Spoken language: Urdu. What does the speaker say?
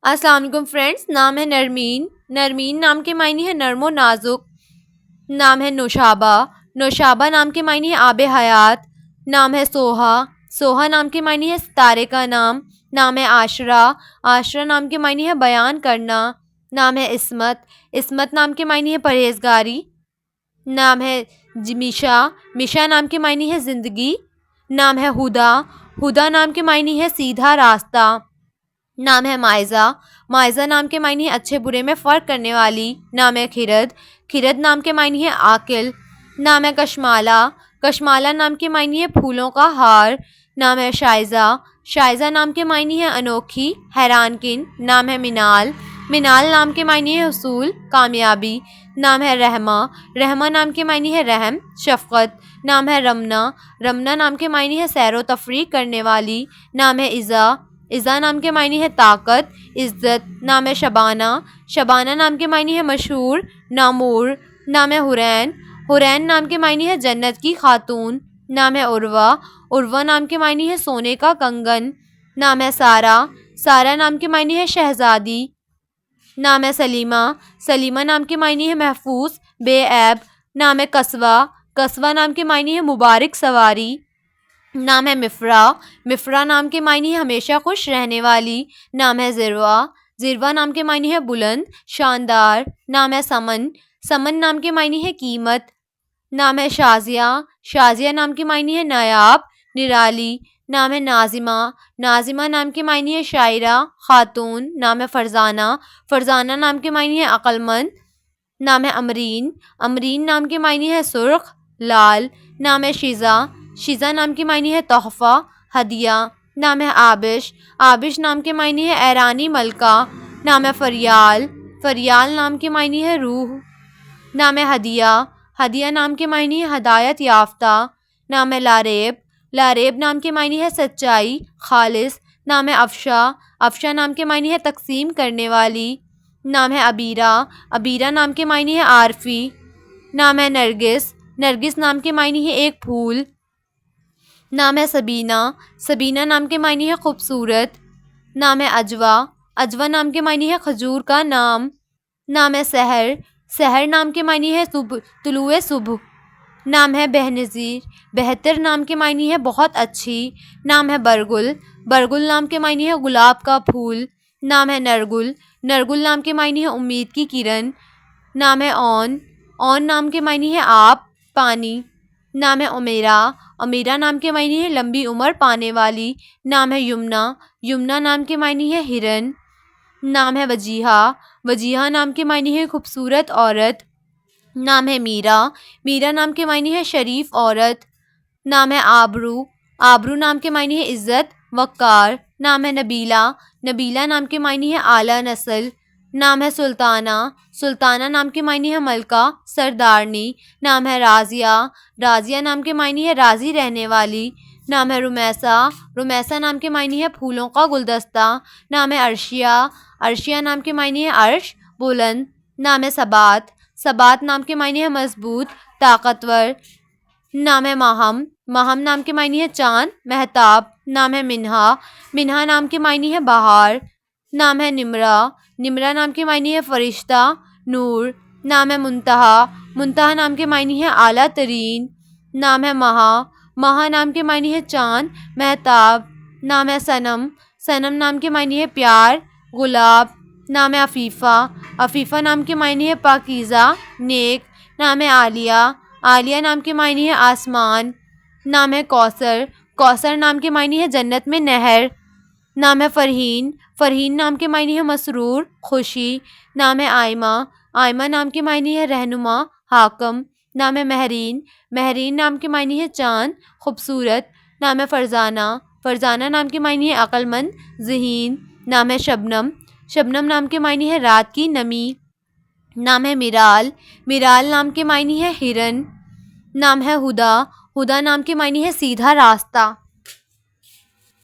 السلام علیکم فرینڈس، نام ہے نرمین۔ نرمین نام کے معنی ہے نرم و نازک۔ نام ہے نوشابہ۔ نوشابہ نام کے معنی ہے آب حیات۔ نام ہے سوہا۔ سوہا نام کے معنی ہے ستارے کا نام۔ نام ہے عاشرہ۔ عاشرہ نام کے معنی ہے بیان کرنا۔ نام ہے عصمت۔ عصمت نام کے معنی ہے پرہیزگاری۔ نام ہے میشا۔ میشا نام کے معنی ہے زندگی۔ نام ہے ہدا۔ ہدا نام کے معنی ہے سیدھا راستہ۔ نام ہے مائزہ۔ مائزہ نام کے معنی ہے اچھے برے میں فرق کرنے والی۔ نام ہے خرد۔ خرد نام کے معنی ہے عاقل۔ نام ہے کشمالہ۔ کشمالہ نام کے معنی ہے پھولوں کا ہار۔ نام ہے شائزہ۔ شائزہ نام کے معنی ہے انوکھی، حیران کن۔ نام ہے منال۔ منال نام کے معنی ہے حصول، کامیابی۔ نام ہے رحمہ۔ رحمہ نام کے معنی ہے رحم، شفقت۔ نام ہے رمنا۔ رمنا نام کے معنی ہے سیر و تفریح کرنے والی۔ نام ہے عزا۔ عزا نام کے معنی ہے طاقت، عزت۔ نام ہے شبانہ۔ شبانہ نام کے معنی ہے مشہور، نامور۔ نام ہے حرین۔ حرین نام کے معنی ہے جنت کی خاتون۔ نام ہے عروہ۔ عروہ نام کے معنی ہے سونے کا کنگن۔ نام ہے سارہ۔ سارہ نام کے معنی ہے شہزادی۔ نام ہے سلیمہ۔ سلیمہ نام کے معنی ہے محفوظ، بے عیب۔ نام ہے قصوہ۔ قصوہ نام کے معنی ہے مبارک سواری۔ نام ہے مفرا۔ مفرا نام کے معنی ہے ہمیشہ خوش رہنے والی۔ نام ہے ذروہ۔ ذروہ نام کے معنی ہے بلند، شاندار۔ نام ہے سمن۔ سمن نام کے معنی ہے قیمت۔ نام ہے شازیہ۔ شازیہ نام کے معنی ہے نایاب، نرالی۔ نام ہے ناظمہ۔ ناظمہ نام کے معنی ہے شاعرہ، خاتون۔ نام ہے فرزانہ۔ فرزانہ نام کے معنی ہے عقل مند۔ نام ہے امرین۔ امرین نام کے معنی ہے سرخ، لال۔ نام ہے شیزہ۔ شیزہ نام کے معنی ہے تحفہ، ہدیہ۔ نام ہے آبش۔ آبش نام کے معنی ہے ایرانی ملکہ۔ نام ہے فریال۔ فریال نام کے معنی ہے روح۔ نام ہے ہدیہ۔ ہدیہ نام کے معنی ہے ہدایت یافتہ۔ نام ہے لاریب۔ لاریب نام کے معنی ہے سچائی، خالص۔ نام ہے افشا۔ افشا نام کے معنی ہے تقسیم کرنے والی۔ نام ہے عبیرہ۔ عبیرہ نام کے معنی ہے عارفی۔ نام ہے نرگس۔ نرگس نام کے معنی ہے ایک پھول۔ نام ہے سبینہ۔ سبینہ نام کے معنی ہے خوبصورت۔ نام ہے عجوہ۔ عجوہ نام کے معنی ہے کھجور کا نام۔ نام ہے سحر۔ سحر نام کے معنی ہے طلوع صبح۔ نام ہے بہنظیر۔ بہتر نام کے معنی ہے بہت اچھی۔ نام ہے برگل۔ برگل نام کے معنی ہے گلاب کا پھول۔ نام ہے نرگل۔ نرگل نام کے معنی ہے امید کی کرن۔ نام ہے اون۔ اون نام کے معنی ہے آب، پانی۔ نام ہے امیرہ۔ امیرہ نام کے معنی ہے لمبی عمر پانے والی۔ نام ہے یمنا۔ یمنا نام کے معنی ہے ہرن۔ نام ہے وجیہہ۔ وجیہہ نام کے معنی ہے خوبصورت عورت۔ نام ہے میرا۔ میرا نام کے معنی ہے شریف عورت۔ نام ہے آبرو۔ آبرو نام کے معنی ہے عزت، وقار۔ نام ہے نبیلہ۔ نبیلہ نام کے معنی ہے اعلیٰ نسل۔ نام ہے سلطانہ۔ سلطانہ نام کے معنی ہے ملکہ، سردارنی۔ نام ہے راضیہ۔ راضیہ نام کے معنی ہے راضی رہنے والی۔ نام ہے رمیسہ۔ رمیسہ نام کے معنی ہے پھولوں کا گلدستہ۔ نام ہے عرشیہ۔ عرشیہ نام کے معنی ہے عرش، بلند۔ نام ہے ثبات۔ ثبات نام کے معنی ہے مضبوط، طاقتور۔ نام ہے ماہم۔ ماہم نام کے معنی ہے چاند، مہتاب۔ نام ہے منہا۔ منہا نام کے معنی ہے بہار۔ نام ہے نمرہ۔ نمرہ نام کے معنی ہے فرشتہ، نور۔ نام ہے منتہا۔ منتہا نام کے معنی ہے اعلیٰ ترین۔ نام ہے مہا۔ مہا نام کے معنی ہے چاند، مہتاب۔ نام ہے صنم۔ صنم نام کے معنی ہے پیار، گلاب۔ نام ہے عفیفہ۔ عفیفہ نام کے معنی ہے پاکیزہ، نیک۔ نام ہے عالیہ۔ عالیہ نام کے معنی ہے آسمان۔ نام ہے کوثر۔ کوثر نام کے معنی ہے جنت میں نہر۔ نام ہے فرحین۔ فرحین نام کے معنی ہے مسرور، خوشی۔ نام ہے آئمہ۔ آئمہ نام کے معنی ہے رہنما، حاکم۔ نام ہے مہرین۔ مہرین نام کے معنی ہے چاند، خوبصورت۔ نام ہے فرزانہ۔ فرزانہ نام کے معنی ہے عقل مند، ذہین۔ نام ہے شبنم۔ شبنم نام کے معنی ہے رات کی نمی۔ نام ہے میرال۔ میرال نام کے معنی ہے ہرن۔ نام ہے ہدا۔ ہدا نام کے معنی ہے سیدھا راستہ۔